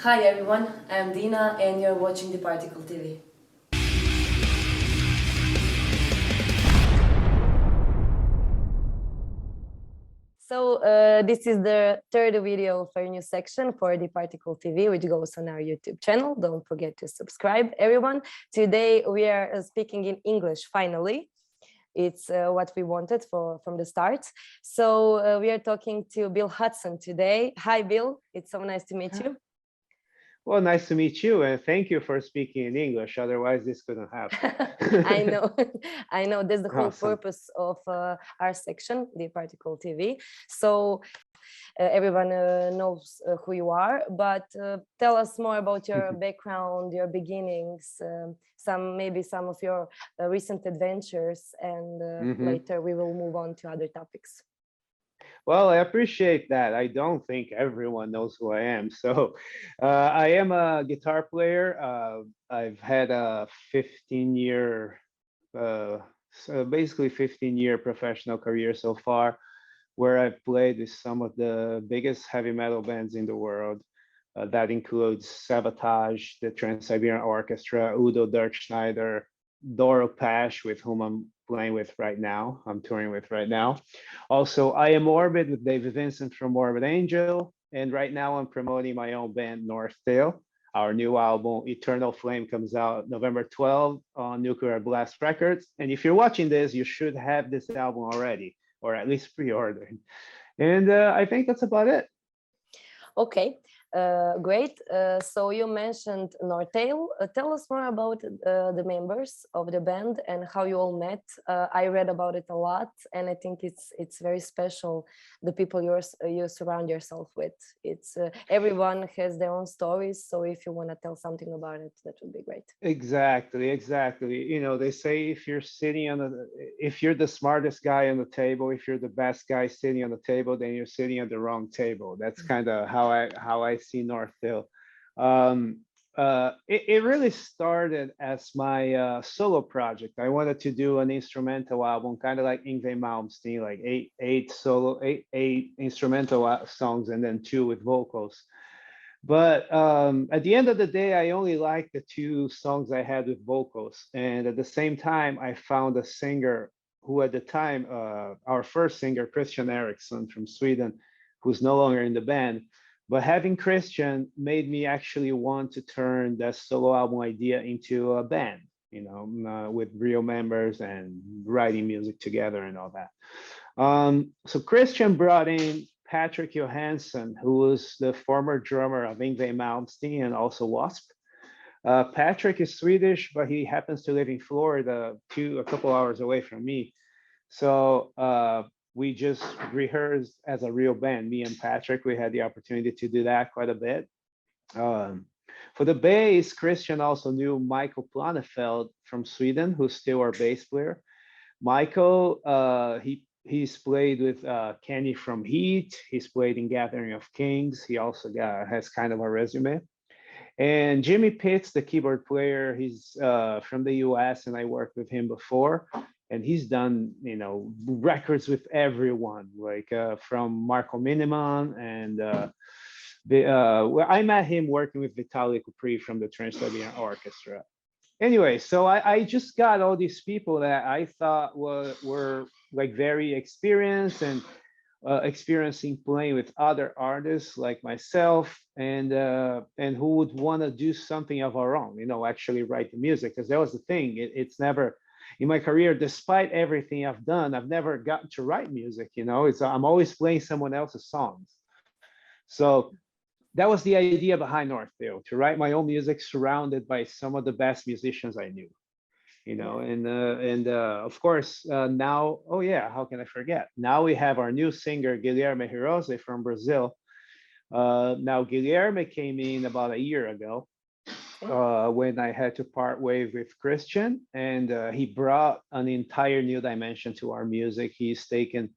Hi everyone, I'm Dina and you're watching DIPARTICLE TV. So this is the third video of our new section for DIPARTICLE TV, which goes on our YouTube channel. Don't forget to subscribe, everyone. Today we are speaking in English, finally. It's what we wanted from the start. So we are talking to Bill Hudson today. Hi, Bill. It's so nice to meet you. Well, nice to meet you, and thank you for speaking in English. Otherwise, this couldn't happen. I know, I know. That's the whole Awesome. purpose of our section, DIPARTICLE TV. So everyone knows who you are, but tell us more about your background, your beginnings, maybe some of your recent adventures, and later we will move on to other topics. Well, I appreciate that. I don't think everyone knows who I am. So I am a guitar player. I've had a 15-year, so basically 15-year professional career so far, where I've played with some of the biggest heavy metal bands in the world. That includes Sabotage, the Trans-Siberian Orchestra, Udo Dirk Schneider, Doro Pash, with whom I'm playing with right now. I'm touring with right now. Also, I Am Orbit with David Vincent from Morbid Angel. And right now I'm promoting my own band, Northdale. Our new album, Eternal Flame, comes out November 12th on Nuclear Blast Records. And if you're watching this, you should have this album already, or at least pre-ordered. And I think that's about it. Okay. Great. So you mentioned Northdale. Tell us more about the members of the band and how you all met. I read about it a lot, and I think it's very special. The people you surround yourself with. It's everyone has their own stories. So if you want to tell something about it, that would be great. Exactly. You know, they say if you're the smartest guy on the table, if you're the best guy sitting on the table, then you're sitting at the wrong table. That's kind of how I see Northdale. It really started as my solo project. I wanted to do an instrumental album, kind of like Yngwie Malmsteen, like eight instrumental songs and then 2 with vocals. But at the end of the day, I only liked the 2 songs I had with vocals. And at the same time, I found a singer who at the time, our first singer, Christian Eriksson from Sweden, who's no longer in the band. But having Christian made me actually want to turn that solo album idea into a band, you know, with real members and writing music together and all that. So Christian brought in Patrick Johansson, who was the former drummer of Yngwie Malmsteen and also Wasp. Patrick is Swedish, but he happens to live in Florida, a couple hours away from me. So we just rehearsed as a real band. Me and Patrick, we had the opportunity to do that quite a bit. For the bass, Christian also knew Michael Planefeld from Sweden, who's still our bass player. Michael, he's played with Kenny from Heat. He's played in Gathering of Kings. He also has kind of a resume. And Jimmy Pitts, the keyboard player, he's from the US, and I worked with him before. And he's done, you know, records with everyone, like from Marco Miniman. And I met him working with Vitaly Kupri from the Trans-Siberian Orchestra. Anyway, so I just got all these people that I thought were like very experienced and experiencing playing with other artists like myself, and who would want to do something of our own, you know, actually write the music. Because that was the thing. It's never in my career, despite everything I've done, I've never gotten to write music. You know, I'm always playing someone else's songs. So that was the idea behind Northdale, to write my own music surrounded by some of the best musicians I knew, you know. And of course now, oh yeah, how can I forget? Now we have our new singer Guilherme Hirose from Brazil. Now Guilherme came in about a year ago when I had to part ways with Christian, and he brought an entire new dimension to our music. He's taken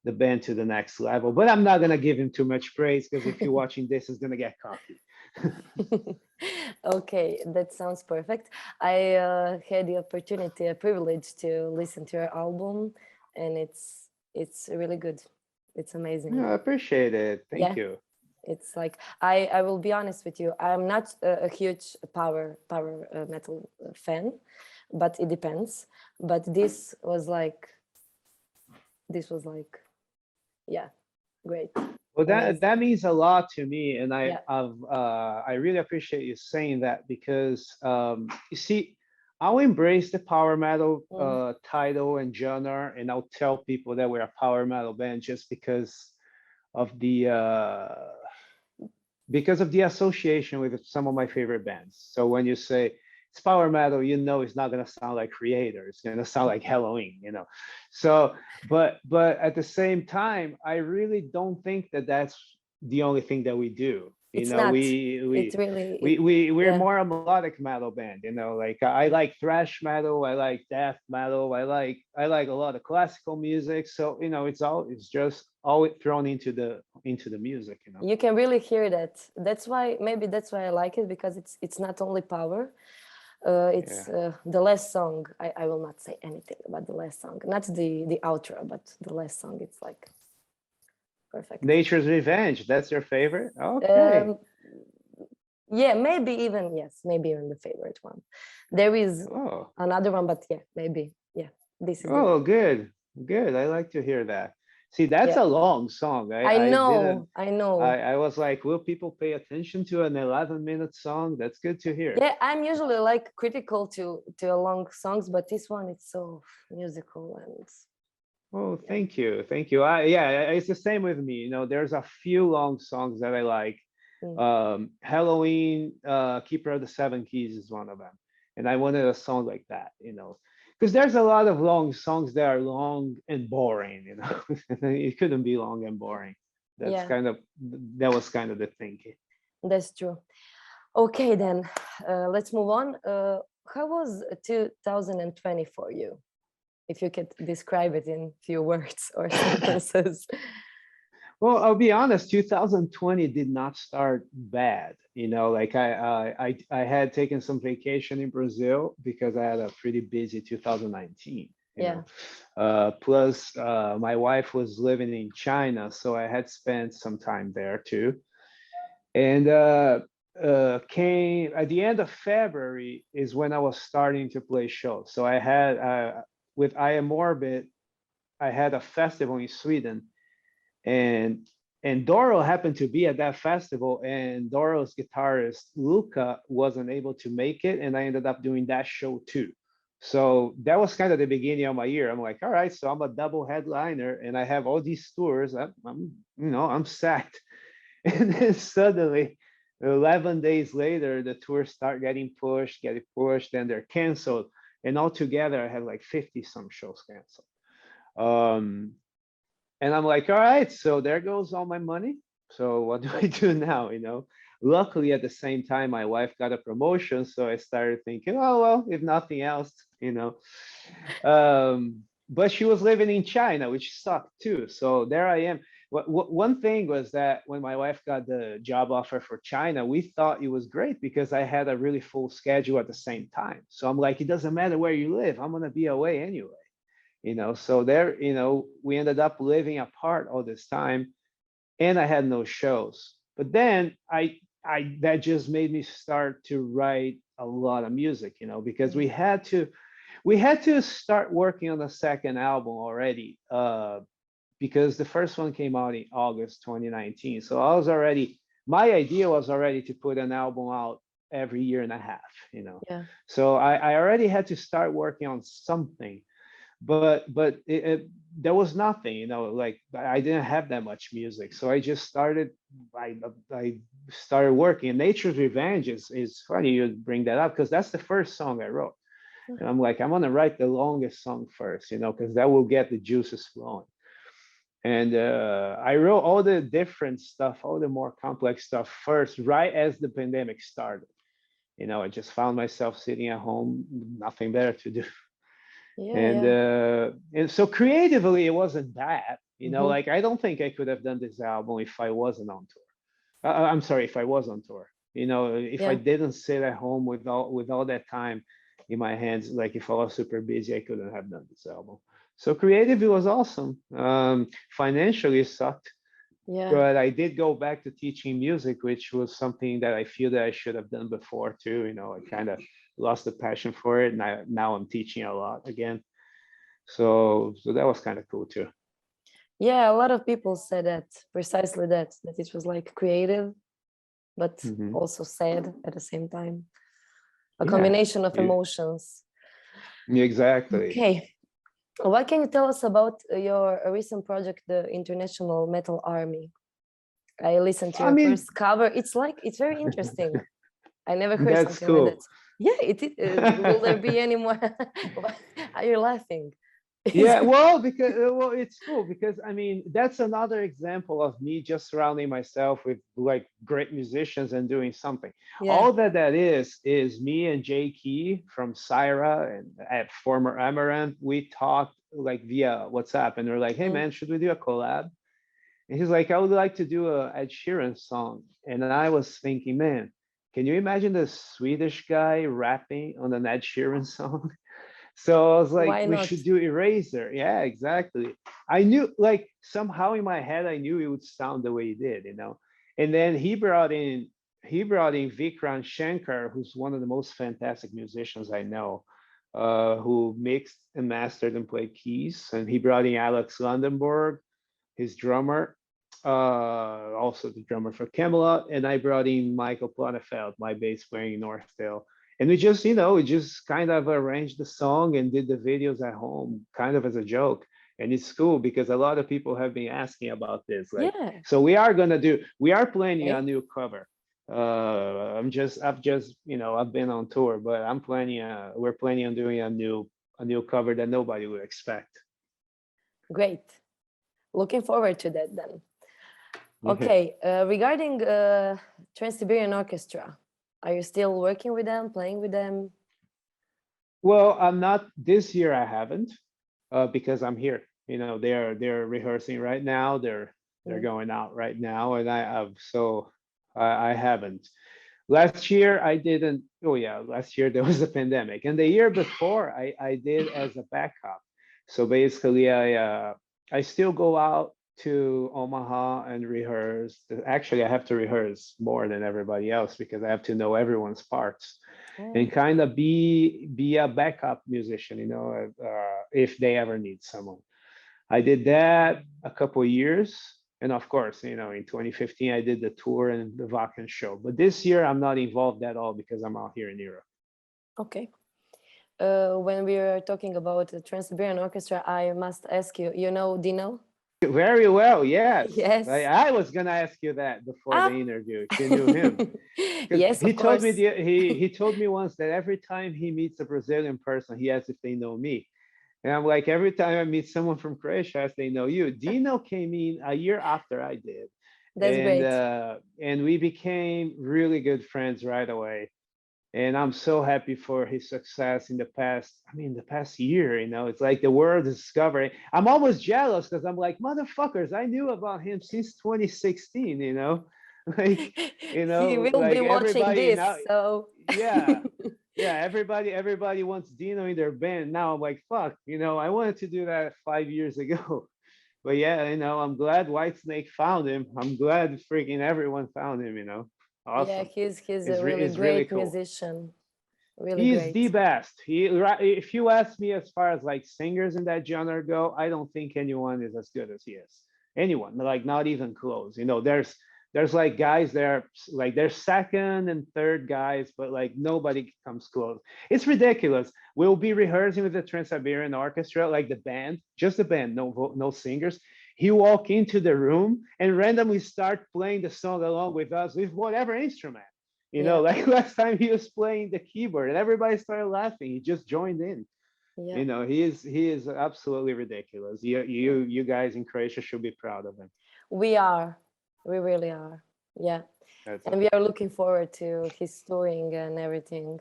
the band to the next level, but I'm not gonna give him too much praise, because if you're watching this, it's gonna get cocky. Okay, that sounds perfect. I had the opportunity, a privilege to listen to your album, and it's really good. It's amazing. I appreciate it. Thank you. It's like I will be honest with you. I'm not a huge power metal fan, but it depends. But this was like, yeah, great. Well, Amazing. that means a lot to me, and Yeah. I really appreciate you saying that because you see, I'll embrace the power metal title and genre, and I'll tell people that we're a power metal band just of the because of the association with some of my favorite bands. So when you say it's power metal, you know it's not gonna sound like Creator. It's gonna sound like Halloween, you know. So, but at the same time, I really don't think that that's the only thing that we do. You It's know, not. It's really we're yeah. more a melodic metal band. You know, like I like thrash metal, I like death metal, I like a lot of classical music. So you know, it's just all thrown into the music. You know. You can really hear that. Maybe that's why I like it, because it's not only power. It's the last song. I will not say anything about the last song, not the outro, but the last song. It's like perfect. Nature's Revenge. That's your favorite? Okay. Yeah, maybe even the favorite one. There is another one, but yeah, maybe this is. Oh, good. I like to hear that. See, that's a long song. I know. I was like, will people pay attention to an 11-minute song? That's good to hear. Yeah, I'm usually like critical to long songs, but this one, it's so musical and. Oh, thank you. It's the same with me. You know, there's a few long songs that I like. Halloween, Keeper of the Seven Keys is one of them, and I wanted a song like that. You know, because there's a lot of long songs that are long and boring. You know, it couldn't be long and boring. That was kind of the thinking. That's true. Okay, then let's move on. How was 2020 for you? If you could describe it in few words or sentences. Well, I'll be honest, 2020 did not start bad. You know, like I had taken some vacation in Brazil because I had a pretty busy 2019. You know, plus my wife was living in China, so I had spent some time there too. And came at the end of February is when I was starting to play shows. So I had with I Am Orbit, I had a festival in Sweden, and Doro happened to be at that festival, and Doro's guitarist Luca wasn't able to make it, and I ended up doing that show too. So that was kind of the beginning of my year. I'm like, all right, so I'm a double headliner, and I have all these tours. I'm sacked. And then suddenly, 11 days later, the tours start getting pushed, then they're canceled, and altogether, I had like 50 some shows canceled. And I'm like, all right, so there goes all my money. So what do I do now? You know, luckily at the same time, my wife got a promotion. So I started thinking, oh, well, if nothing else, you know. But she was living in China, which sucked too. So there I am. One thing was that when my wife got the job offer for China, we thought it was great because I had a really full schedule at the same time. So I'm like, it doesn't matter where you live, I'm going to be away anyway. You know, so there, you know, we ended up living apart all this time, and I had no shows. But then that just made me start to write a lot of music, you know, because we had to start working on the second album already, because the first one came out in August 2019. So my idea was already to put an album out every year and a half, you know. Yeah. So I already had to start working on something. But there was nothing, you know, like I didn't have that much music, so I just started. I started working. And Nature's Revenge is funny you bring that up, because that's the first song I wrote, and I'm like, I'm gonna write the longest song first, you know, because that will get the juices flowing. And I wrote all the different stuff, all the more complex stuff first, right as the pandemic started. You know, I just found myself sitting at home, nothing better to do. And so creatively it wasn't bad, you know. Like I don't think I could have done this album if I wasn't on tour. I'm sorry, if I was on tour, you know, if I didn't sit at home with all that time in my hands, like if I was super busy, I couldn't have done this album. So creatively it was awesome. Financially it sucked, Yeah. But I did go back to teaching music, which was something that I feel that I should have done before too. You know, I kind of lost the passion for it, and now I'm teaching a lot again. So that was kind of cool too. Yeah, a lot of people said that, precisely that it was like creative, but Mhm. also sad at the same time. A Yeah, combination of yeah, emotions. exactly. Okay. What can you tell us about your recent project, the International Metal Army? I listened to I your mean, first cover. It's very interesting. I never heard that's something like that. cool. Yeah, will there be any more? Why are you laughing? Yeah, well, because well, it's cool because I mean that's another example of me just surrounding myself with like great musicians and doing something. Yeah. All that is me and Jay Key from Syra and at former Amaranth. We talked like via WhatsApp, and we're like, "Hey Mm. man, should we do a collab?" And he's like, "I would like to do a Ed Sheeran song," and I was thinking, man, can you imagine the Swedish guy rapping on an Ed Sheeran song? So I was like, Why we not? should do Eraser. Yeah, exactly. I knew, like, somehow in my head, I knew it would sound the way it did, you know. And then he brought in Vikram Shankar, who's one of the most fantastic musicians I know, who mixed and mastered and played keys. And he brought in Alex Landenberg, his drummer, also the drummer for Camelot, and I brought in Michael Planefeld, my bass player in Northdale. And we just kind of arranged the song and did the videos at home, kind of as a joke. And it's cool because a lot of people have been asking about this. Like, Yeah. so we are planning a Okay. new cover. I've been on tour, but we're planning on doing a new cover that nobody would expect. Great. Looking forward to that then. Yeah. Okay. Regarding Trans-Siberian Orchestra, are you still working with them, playing with them? Well, I'm not this year. I haven't because I'm here. They're rehearsing right now. They're Mm. going out right now, and I haven't. Last year I didn't. Oh yeah, last year there was a pandemic, and the year before I did as a backup. So basically, I still go out to Omaha and rehearse. Actually, I have to rehearse more than everybody else because I have to know everyone's parts and Oh, kind of be a backup musician, if they ever need someone. I did that a couple of years, and of course, in 2015 I did the tour and the Wacken show. But this year I'm not involved at all because I'm out here in Europe. okay. When we were talking about the Trans-Siberian Orchestra, I must ask you, you know Dino? Very well, yes. I, Yes. I was gonna ask you that before the Ah. interview if you knew him. Because Yes, he of told me course. he told me once that every time he meets a Brazilian person, he asks if they know me. And I'm like, every time I meet someone from Croatia, I ask they know you. Dino came in a year after I did, That's and great. and we became really good friends right away. And I'm so happy for his success in the past year. It's like the world is discovering. I'm almost jealous because I'm like, motherfuckers, I knew about him since 2016. Like, He will be like watching everybody now, this, so yeah, yeah, everybody wants Dino in their band. Now I'm like, fuck, I wanted to do that 5 years ago. But yeah, I'm glad Whitesnake found him. I'm glad freaking everyone found him. yeah, Awesome. he's a It's, re- really it's really great cool. musician. Really He's great. the best. If you ask me as far as like singers in that genre go, I don't think anyone is as good as he is. Anyone, like not even close. There's like guys there, like they're second and third guys, but like nobody comes close. It's ridiculous. We'll be rehearsing with the Trans-Siberian Orchestra, like the band, just the band, no singers. He walk into the room and randomly start playing the song along with us with whatever instrument. Yeah, Like last time he was playing the keyboard and everybody started laughing. He just joined in. yeah, He is absolutely ridiculous. You guys in Croatia should be proud of him. we are. We really are. Yeah. That's And we are looking forward to his touring and everything.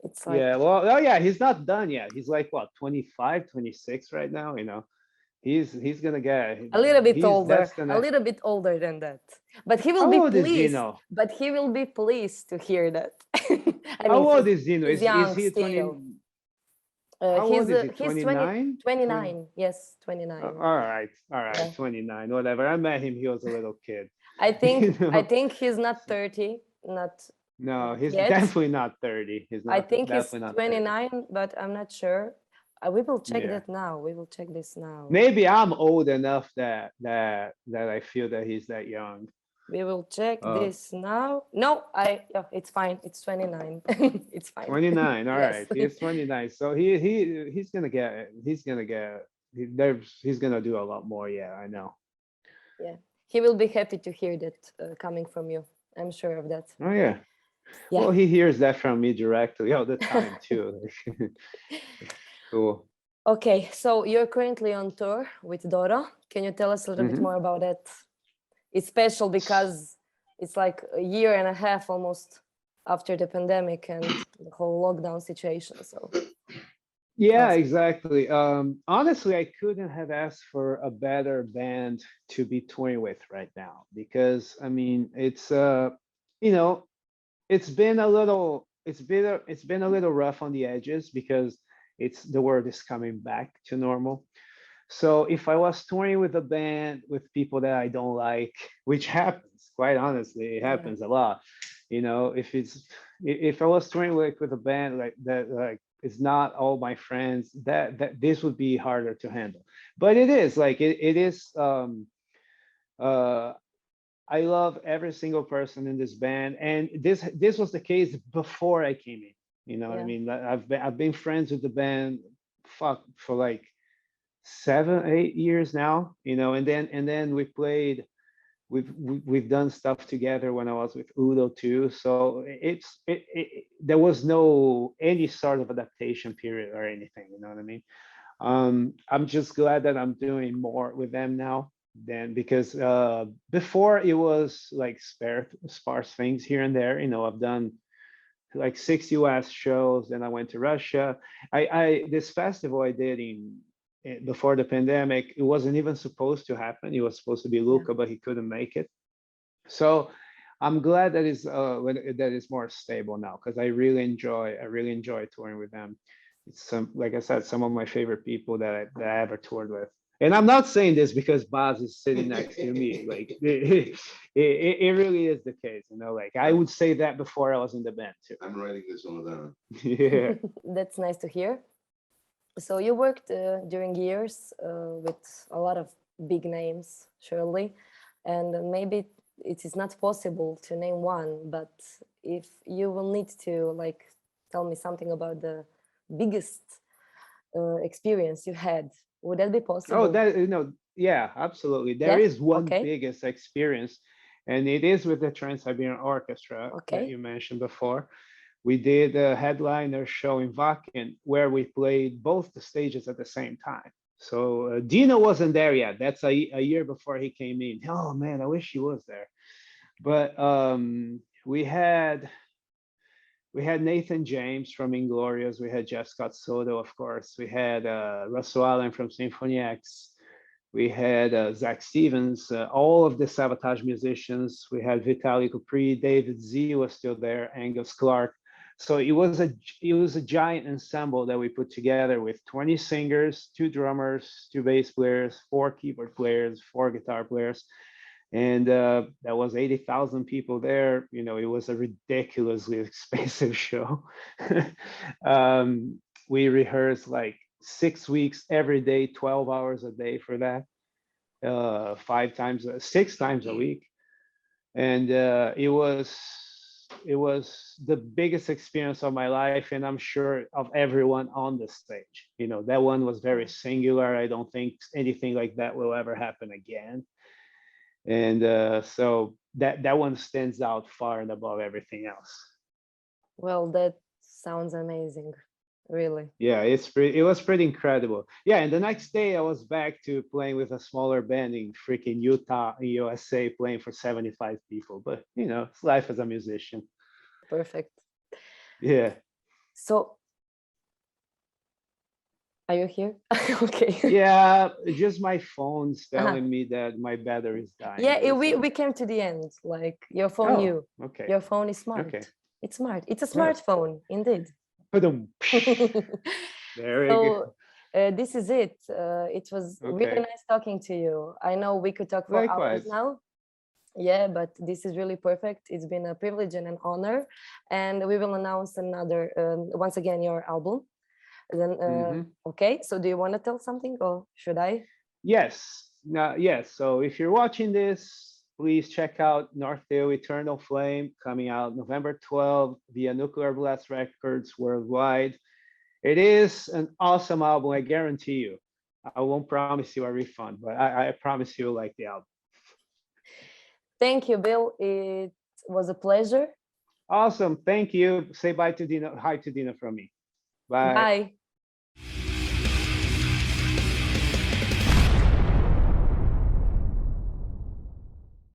It's like yeah. Well, oh yeah, he's not done yet. He's like what, 25, 26 right now. He's gonna get. a little bit He's older, that's a gonna. little bit older than that. But he will How be old is pleased. Dino? But he will be pleased to hear that. I How mean, old is Dino? he's Is young he 20? still. How He's old is he? he's 29? 29. Yes, 29. All right, Yeah. 29, whatever. I met him, he was a little kid. I You think know? he's not 30, not No, not he's yet. definitely not 30. He's I not think he's definitely not 30. 29, but I'm not sure. We will check Yeah. that now. We will check this now. Maybe I'm old enough that I feel that he's that young. We will check Uh, this now. No, yeah, it's fine. It's 29. It's fine. 29. All Yes. right. He's 29. So he's gonna do a lot more. Yeah, I know. Yeah. He will be happy to hear that coming from you. I'm sure of that. Oh yeah. Yeah. Well, he hears that from me directly all the time too. Cool. Okay, so you're currently on tour with Dora. Can you tell us a little bit Mhm. more about that? It's special because it's like a year and a half almost after the pandemic and the whole lockdown situation. So tell Yeah, us. exactly. Honestly, I couldn't have asked for a better band to be touring with right now because I mean, you know, it's been a little rough on the edges because the world is coming back to normal. So if I was touring with a band with people that I don't like, which happens, quite honestly, it Yeah. happens a lot. If I was touring with a band like that, like it's not all my friends, that this would be harder to handle. But it is like it is. Uh, I love every single person in this band, and this was the case before I came in. You know what I Yeah. mean? I've been friends with the band, for like 7, 8 years now. And then we've done stuff together when I was with Udo too. So there was no any sort of adaptation period or anything. You know what I mean? I'm just glad that I'm doing more with them now than because before it was like sparse things here and there. I've done like 6 US shows, then I went to Russia. I this festival I did before the pandemic, it wasn't even supposed to happen. It was supposed to be Yeah. Luca, but he couldn't make it. So I'm glad that that is more stable now because I really enjoy touring with them. It's like I said, some of my favorite people that I ever toured with. And I'm not saying this because Baz is sitting next to me. Like it really is the case. Like I would say that before I was in the band too. I'm writing this all down. Yeah. That's nice to hear. So you worked during years with a lot of big names, surely, and maybe it is not possible to name one, but if you will need to like tell me something about the biggest experience you had, would that be Oh, possible? yeah, absolutely. There Yeah. is one Okay. biggest experience, and it is with the Trans-Siberian Orchestra that Okay. you mentioned before. We did a headliner show in Vakin where we played both the stages at the same time. So Dino wasn't there yet. That's a year before he came in. Oh man, I wish he was there. But we had Nathan James from Inglorious. We had Jeff Scott Soto, of course. We had Russell Allen from Symphony X. We had Zach Stevens, all of the Sabotage musicians. We had Vitaly Kupri, David Z was still there, Angus Clark. So it was a giant ensemble that we put together with 20 singers, 2 drummers, 2 bass players, 4 keyboard players, 4 guitar players, and that was 80,000 people there. It was a ridiculously expensive show. We rehearsed like 6 weeks every day, 12 hours a day for that, 6 times a week, and it was the biggest experience of my life, and I'm sure of everyone on the stage. That one was very singular. I don't think anything like that will ever happen again. And so that one stands out far and above everything else. Well, that sounds amazing, really. Yeah, it was pretty incredible. Yeah, and the next day I was back to playing with a smaller band in freaking Utah, in USA, playing for 75 people. But it's life as a musician. Perfect. Yeah. So, are you here? Okay. Yeah, just my phone's telling me that my battery is dying. Yeah, we came to the end. Like your phone knew. Okay. Your phone is smart. Okay. It's smart. It's a Right. smartphone, indeed. Ba-dum. Very good. So this is it. It was really Okay. nice talking to you. I know we could talk for hours Likewise. now. Yeah, but this is really perfect. It's been a privilege and an honor. And we will announce another, once again, your album. Then, Mhm. okay, so do you want to tell something or should I? Yes. Yes. So if you're watching this, please check out Northville Eternal Flame coming out November 12th via Nuclear Blast Records worldwide. It is an awesome album. I guarantee you. I won't promise you a refund, but I promise you like the album. Thank you, Bill. It was a pleasure. Awesome. Thank you. Say bye to Dina. Hi to Dina from me. Bye. Bye.